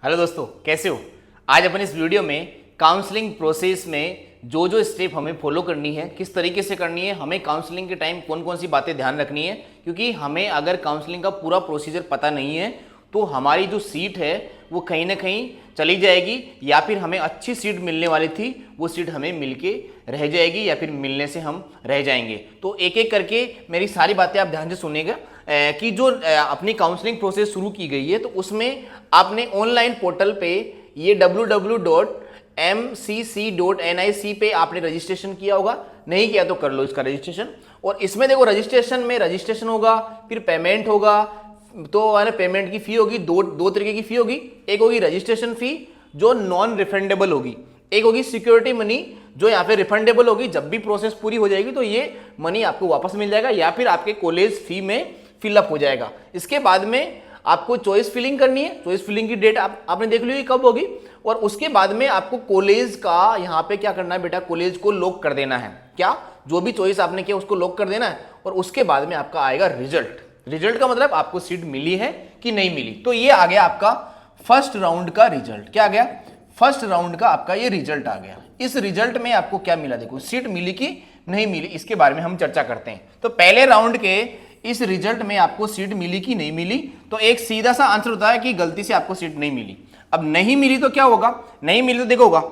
Hello दोस्तों, कैसे हो। आज अपन इस वीडियो में काउंसलिंग प्रोसेस में जो जो स्टेप हमें फॉलो करनी है, किस तरीके से करनी है, हमें काउंसलिंग के टाइम कौन कौन सी बातें ध्यान रखनी है, क्योंकि हमें अगर काउंसलिंग का पूरा प्रोसीजर पता नहीं है तो हमारी जो सीट है वो कहीं ना कहीं चली जाएगी, या फिर हमें अच्छी सीट मिलने वाली थी वो सीट हमें मिलके रह जाएगी, या फिर मिलने से हम रह जाएंगे। तो एक एक करके मेरी सारी बातें आप ध्यान से सुनिएगा कि जो अपनी काउंसलिंग प्रोसेस शुरू की गई है तो उसमें आपने ऑनलाइन पोर्टल पे ये www.mcc.nic पे आपने रजिस्ट्रेशन किया होगा। नहीं किया तो कर लो इसका रजिस्ट्रेशन। और इसमें देखो रजिस्ट्रेशन में रजिस्ट्रेशन होगा, फिर पेमेंट होगा। तो पेमेंट की फी होगी, दो तरीके की फी होगी। एक होगी रजिस्ट्रेशन फी जो नॉन रिफंडेबल होगी, एक होगी सिक्योरिटी मनी जो यहाँ पे रिफंडेबल होगी। जब भी प्रोसेस पूरी हो जाएगी तो ये मनी आपको वापस मिल जाएगा या फिर आपके कॉलेज फी में फिलअप हो जाएगा। इसके बाद में आपको चॉइस फिलिंग करनी है। चॉइस फिलिंग की डेट आपने देख ली कब होगी। और उसके बाद में आपको कॉलेज का यहाँ पे क्या करना है बेटा, कॉलेज को लॉक कर देना है। क्या, जो भी चॉइस आपने किया उसको लॉक कर देना है। और उसके बाद में आपका आएगा रिजल्ट। रिजल्ट का मतलब आपको सीट मिली है कि नहीं मिली। तो ये आ गया आपका फर्स्ट राउंड का रिजल्ट। क्या आ गया, फर्स्ट राउंड का आपका ये रिजल्ट आ गया। इस रिजल्ट में आपको क्या मिला, देखो सीट मिली कि नहीं मिली, इसके बारे में हम चर्चा करते हैं। तो पहले राउंड के इस रिजल्ट में आपको सीट मिली कि नहीं मिली, तो एक सीधा सा आंसर होता है कि गलती से आपको सीट नहीं मिली। अब नहीं मिली तो क्या होगा, नहीं मिली तो देखो होगा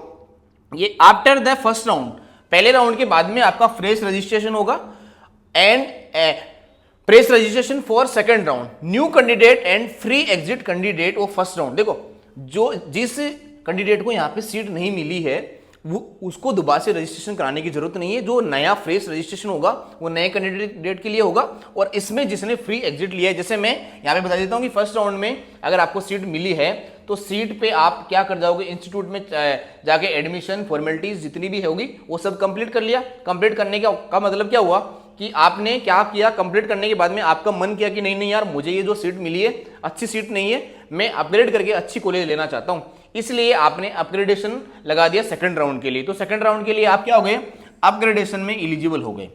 ये आफ्टर द फर्स्ट राउंड, पहले राउंड के बाद में आपका फ्रेश रजिस्ट्रेशन होगा and fresh registration for second round, new candidate and free exit candidate of first round. देखो जो जिस कैंडिडेट को यहाँ पे सीट नहीं मिली है वो उसको दोबारा से रजिस्ट्रेशन कराने की जरूरत नहीं है। जो नया फ्रेश रजिस्ट्रेशन होगा वो नए कैंडिडेट के लिए होगा। और इसमें जिसने फ्री एग्जिट लिया है, जैसे मैं यहाँ पे बता देता हूँ कि फर्स्ट राउंड में अगर आपको सीट मिली है तो सीट पे आप क्या कर जाओगे, इंस्टीट्यूट में जाके एडमिशन फॉर्मेलिटीज जितनी भी होगी वो सब कंप्लीट कर लिया। कंप्लीट करने का मतलब क्या हुआ कि आपने क्या किया, कंप्लीट करने के बाद में आपका मन किया कि नहीं नहीं यार मुझे ये जो सीट मिली है अच्छी सीट नहीं है, मैं अपग्रेड करके अच्छी कॉलेज लेना चाहता हूं, इसलिए आपने अपग्रेडेशन लगा दिया सेकंड राउंड के लिए। तो सेकंड राउंड के लिए आप क्या हो गए, अपग्रेडेशन में एलिजिबल हो गए।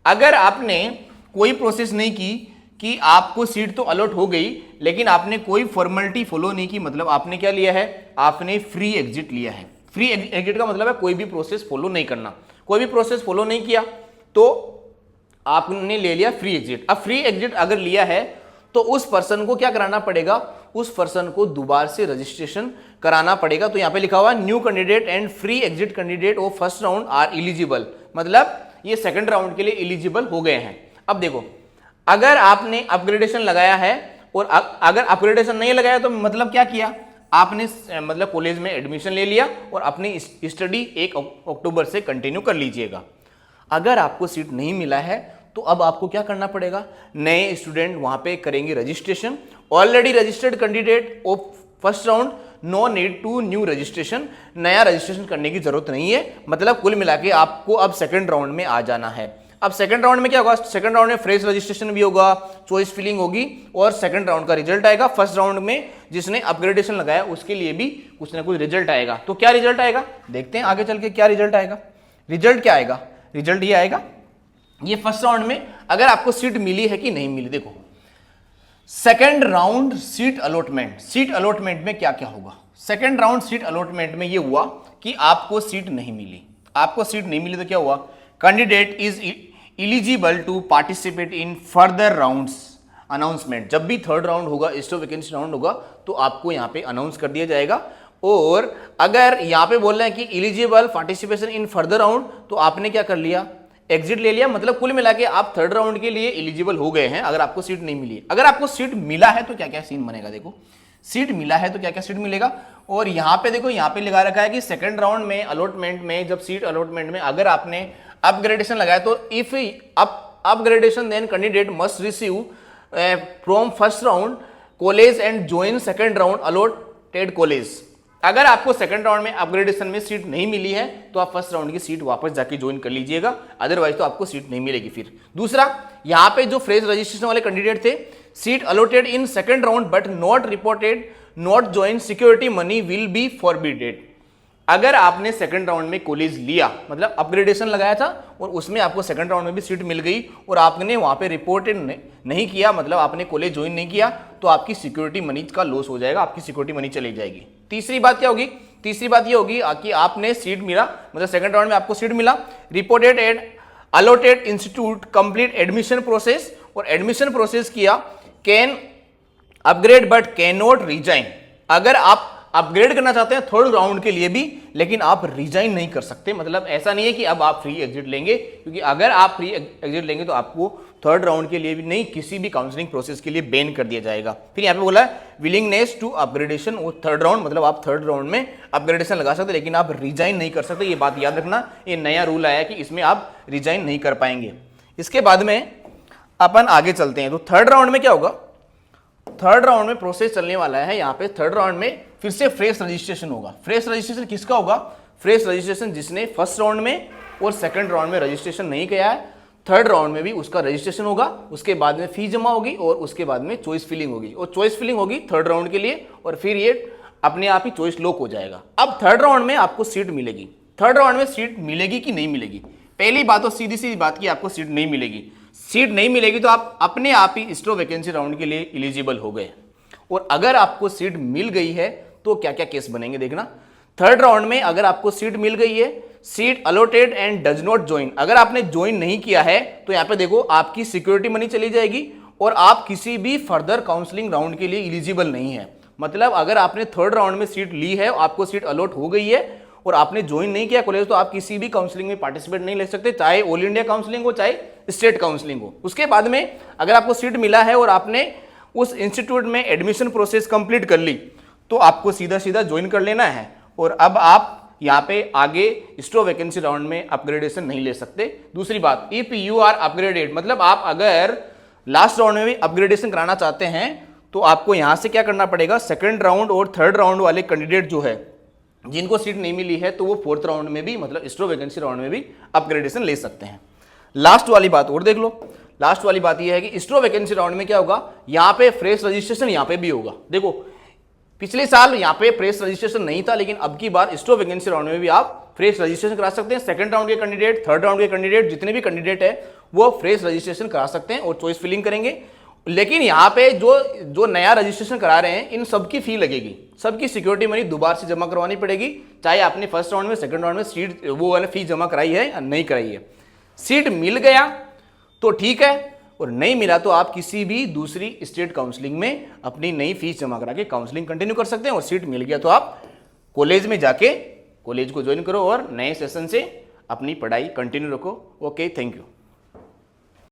अगर आपने कोई प्रोसेस नहीं की कि आपको सीट तो अलॉट हो गई लेकिन आपने कोई फॉर्मेलिटी फॉलो नहीं की, मतलब आपने क्या लिया है, आपने फ्री एग्जिट लिया है। फ्री एग्जिट का मतलब है कोई भी प्रोसेस फॉलो नहीं करना। कोई भी प्रोसेस फॉलो नहीं किया तो आपने ले लिया फ्री एग्जिट। अब फ्री एग्जिट अगर लिया है तो उस पर्सन को क्या कराना पड़ेगा, उस पर्सन को दोबारा से रजिस्ट्रेशन कराना पड़ेगा। तो यहां पे लिखा हुआ new candidate and free exit candidate of first round are eligible, मतलब ये सेकंड राउंड के लिए एलिजिबल हो गए हैं। अब देखो अगर आपने अपग्रेडेशन लगाया है और अगर अपग्रेडेशन नहीं लगाया तो मतलब क्या किया, आपने मतलब कॉलेज में एडमिशन ले लिया और अपनी स्टडी 1 अक्टूबर से कंटिन्यू कर लीजिएगा। अगर आपको सीट नहीं मिला है तो अब आपको क्या करना पड़ेगा, नए स्टूडेंट वहां पे करेंगे registration. Already registered candidate of first round no need to new registration, नया रजिस्ट्रेशन करने की जरूरत नहीं है। मतलब कुल मिला के आपको अब सेकंड राउंड में आ जाना है। अब सेकंड राउंड में क्या होगा, सेकंड राउंड में फ्रेश रजिस्ट्रेशन भी होगा, चॉइस फिलिंग होगी और सेकंड राउंड का रिजल्ट आएगा। फर्स्ट राउंड में जिसने अपग्रेडेशन लगाया उसके लिए भी कुछ ना कुछ रिजल्ट आएगा। तो क्या रिजल्ट आएगा, देखते हैं आगे चल के क्या रिजल्ट आएगा। रिजल्ट क्या आएगा, रिजल्ट ये आएगा, ये फर्स्ट राउंड में अगर आपको सीट मिली है कि नहीं मिली। देखो second round seat allotment, seat allotment में क्या क्या होगा। सेकंड राउंड सीट अलॉटमेंट में ये हुआ कि आपको सीट नहीं मिली। आपको सीट नहीं मिली तो क्या हुआ, candidate is eligible to participate in further rounds announcement. जब भी थर्ड राउंड होगा, स्टॉप वैकेंसी राउंड होगा, तो आपको यहां पे अनाउंस कर दिया जाएगा। और अगर यहां पे बोल रहे हैं कि eligible participation in further round, तो आपने क्या कर लिया, एग्जिट ले लिया। मतलब कुल मिला के आप थर्ड राउंड के लिए एलिजिबल हो गए हैं अगर आपको सीट नहीं मिली है। अगर आपको सीट मिला है तो क्या क्या सीन बनेगा, देखो सीट मिला है तो क्या क्या सीट मिलेगा। और यहां पे देखो, यहां पे लगा रखा है कि सेकंड राउंड में अलॉटमेंट में, जब सीट अलॉटमेंट में अगर आपने अपग्रेडेशन लगाया तो if upgradation then candidate must receive from first round college and join second round allotted college. अगर आपको सेकंड राउंड में अपग्रेडेशन में सीट नहीं मिली है तो आप फर्स्ट राउंड की सीट वापस जाके ज्वाइन कर लीजिएगा, अदरवाइज तो आपको सीट नहीं मिलेगी। फिर दूसरा, यहां पे जो फ्रेश रजिस्ट्रेशन वाले कैंडिडेट थे, seat allotted in second round but not reported not join security money will be forbidden. अगर आपने सेकंड राउंड में कॉलेज लिया, मतलब अपग्रेडेशन लगाया था और उसमें आपको सेकंड राउंड में भी सीट मिल गई और आपने वहां पे रिपोर्टेड नहीं किया, मतलब आपने कॉलेज ज्वाइन नहीं किया, तो आपकी सिक्योरिटी मनी का लॉस हो जाएगा, आपकी सिक्योरिटी मनी चली जाएगी। तीसरी बात क्या होगी, तीसरी बात ये होगी कि आपने सीट मिला, मतलब सेकंड राउंड में आपको सीट मिला, reported and allotted institute complete admission process, और एडमिशन प्रोसेस किया, can upgrade but can not resign. अगर आप अपग्रेड करना चाहते हैं थर्ड राउंड के लिए भी, लेकिन आप रिजाइन नहीं कर सकते। मतलब ऐसा नहीं है कि अब आप फ्री एग्जिट लेंगे, क्योंकि अगर आप फ्री एग्जिट लेंगे तो आपको थर्ड राउंड के लिए भी नहीं, किसी भी काउंसलिंग प्रोसेस के लिए बैन कर दिया जाएगा। फिर यहाँ पे बोला विलिंगनेस टू अपग्रेडेशन, वो थर्ड राउंड, मतलब आप थर्ड राउंड में अपग्रेडेशन लगा सकते, लेकिन आप रिजाइन नहीं कर सकते। ये बात याद रखना, ये नया रूल आया है कि इसमें आप रिजाइन नहीं कर पाएंगे। इसके बाद में अपन आगे चलते हैं। तो थर्ड राउंड में क्या होगा, थर्ड राउंड में प्रोसेस चलने वाला है यहाँ पे। थर्ड राउंड में फिर से फ्रेश रजिस्ट्रेशन होगा। फ्रेश रजिस्ट्रेशन किसका होगा, फ्रेश रजिस्ट्रेशन जिसने फर्स्ट राउंड में और सेकंड राउंड में रजिस्ट्रेशन नहीं किया है, थर्ड राउंड में भी उसका रजिस्ट्रेशन होगा। उसके बाद में फी जमा होगी और उसके बाद में चॉइस फिलिंग होगी, और चॉइस फिलिंग होगी थर्ड राउंड के लिए, और फिर ये अपने आप ही चॉइस लॉक हो जाएगा। अब थर्ड राउंड में आपको सीट मिलेगी। थर्ड राउंड में सीट मिलेगी कि नहीं मिलेगी, पहली बात तो सीधी सीधी बात की आपको सीट नहीं मिलेगी। सीट नहीं मिलेगी तो आप अपने आप ही स्टो वैकेंसी राउंड के लिए एलिजिबल हो गए। और अगर आपको सीट मिल गई है तो क्या क्या केस बनेंगे देखना। थर्ड राउंड में अगर आपको सीट मिल गई है, seat allotted and does not join, अगर आपने ज्वाइन नहीं किया है तो यहां पे देखो आपकी सिक्योरिटी मनी चली जाएगी और आप किसी भी फर्दर काउंसलिंग राउंड के लिए एलिजिबल नहीं है। मतलब अगर आपने थर्ड राउंड में सीट ली है, आपको सीट अलॉट हो गई है और आपने ज्वाइन नहीं किया कॉलेज, तो आप किसी भी काउंसलिंग में पार्टिसिपेट नहीं ले सकते, चाहे ऑल इंडिया काउंसलिंग हो चाहे स्टेट काउंसलिंग हो। उसके बाद में अगर आपको सीट मिला है और आपने उस इंस्टीट्यूट में एडमिशन प्रोसेस कंप्लीट कर ली, तो आपको सीधा सीधा ज्वाइन कर लेना है, और अब आप यहाँ पे आगे स्टो वैकेंसी राउंड में अपग्रेडेशन नहीं ले सकते। दूसरी बात, इफ यू आर अपग्रेडेड, मतलब आप अगर लास्ट राउंड में भी अपग्रेडेशन कराना चाहते हैं तो आपको यहाँ से क्या करना पड़ेगा, सेकंड राउंड और थर्ड राउंड वाले कैंडिडेट जो है जिनको सीट नहीं मिली है, तो वो फोर्थ राउंड में भी, मतलब स्टो वैकेंसी राउंड में भी अपग्रेडेशन ले सकते हैं। लास्ट वाली बात और देख लो, लास्ट वाली बात यह है कि स्टो वैकेंसी राउंड में क्या होगा, यहाँ पे फ्रेश रजिस्ट्रेशन यहाँ पे भी होगा। देखो पिछले साल यहाँ पे फ्रेश रजिस्ट्रेशन नहीं था, लेकिन अब की बार स्टो वैकेंसी राउंड में भी आप फ्रेश रजिस्ट्रेशन करा सकते हैं। सेकंड राउंड के कैंडिडेट, थर्ड राउंड के कैंडिडेट, जितने भी कैंडिडेट है वो फ्रेश रजिस्ट्रेशन करा सकते हैं और चॉइस फिलिंग करेंगे। लेकिन यहाँ पे जो नया रजिस्ट्रेशन करा रहे हैं, इन सबकी फी लगेगी, सबकी सिक्योरिटी मनी दोबारा से जमा करवानी पड़ेगी, चाहे आपने फर्स्ट राउंड में सेकंड राउंड में सीट वो वाला फी जमा कराई है या नहीं कराई है। सीट मिल गया तो ठीक है, और नहीं मिला तो आप किसी भी दूसरी स्टेट काउंसलिंग में अपनी नई फीस जमा करा के काउंसलिंग कंटिन्यू कर सकते हैं। और सीट मिल गया तो आप कॉलेज में जाके कॉलेज को ज्वाइन करो और नए सेशन से अपनी पढ़ाई कंटिन्यू रखो। Okay, thank you.